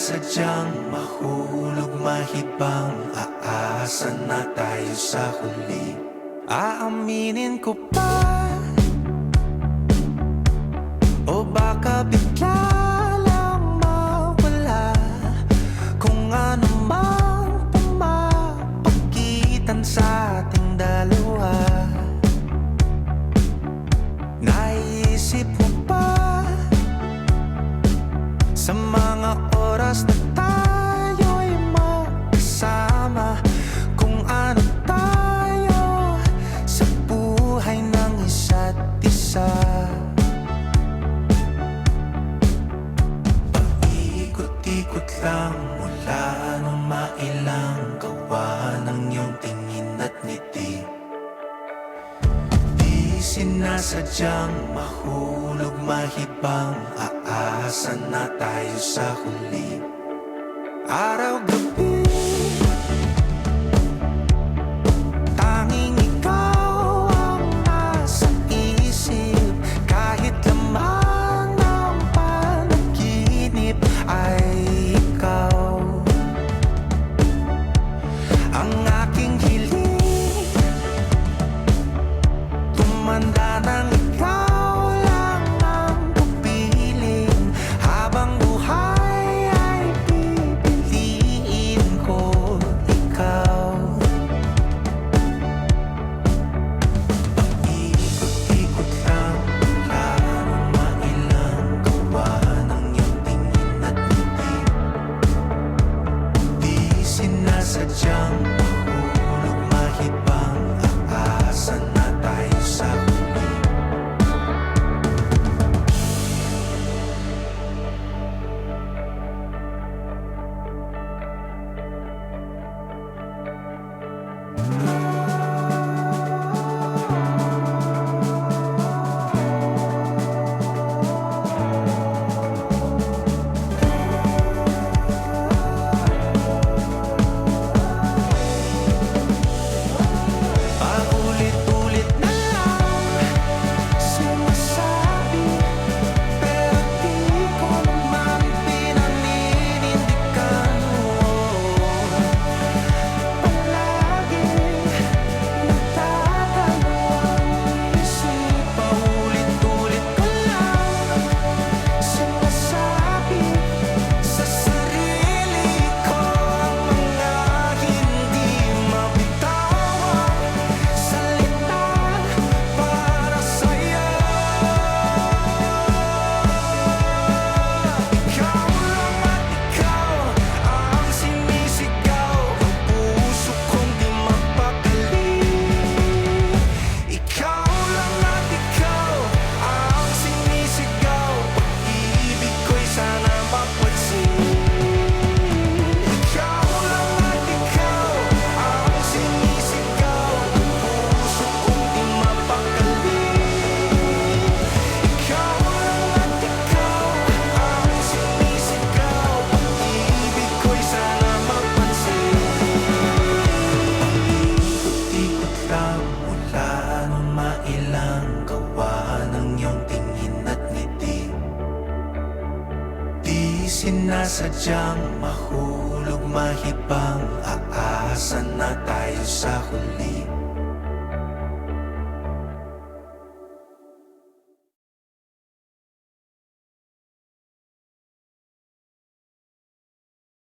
sinasadyang mahulog mahibang, aasa na tayo sa huli. Aaminin ko pa, o baka bigla lang mawala kung ano mang pumapagitan sa ating dalawa. Naisip mo ba sa mga oras na tayo'y magkasama, kung ano tayo sa buhay ng isa't isa? Paikot-ikot lang mula nung mailang gawa ng iyong tingin at ngiti. Di sinasadyang mahulog mahibang, aasa na tayo sa huli. Araw-gabi, tanging ikaw ang nasa isip. Kahit laman ng panaginip ay ikaw ang aking hiling. Tumanda ng ikaw lang ang pupiling, habang buhay ay pipiliin ko ikaw. Paikot-ikot lang mula nung mailang gawa ng iyong tingin at ngiti. Di sinasadyang mahulog mahibang, aasa na tayo sa huli. Paulit-ulit na lang sinasabi, pero di ko naman pinaninindigan mo. Palagi nagtatanong ang isip. Paulit-ulit ko lang sinasabi sa sarili ko ang mga hindi mabitawang salita para sa'yo. Ikaw lang at ikaw ang sinisigaw, ang puso kong di mapakali. Ikaw lang at ikaw ang sinisigaw, pag-ibig ko'y sana mapansin. Ikaw lang at ikaw ang sinisigaw, ang puso kong di mapakali. Ikaw lang at ikaw ang sinisigaw, pag-ibig ko'y sana mapansin. Paikot-ikot lang mula nung mailang gawa ng iyong tingin at ngiti. Di sinasadyang mahulog mahibang, aasa na tayo sa huli.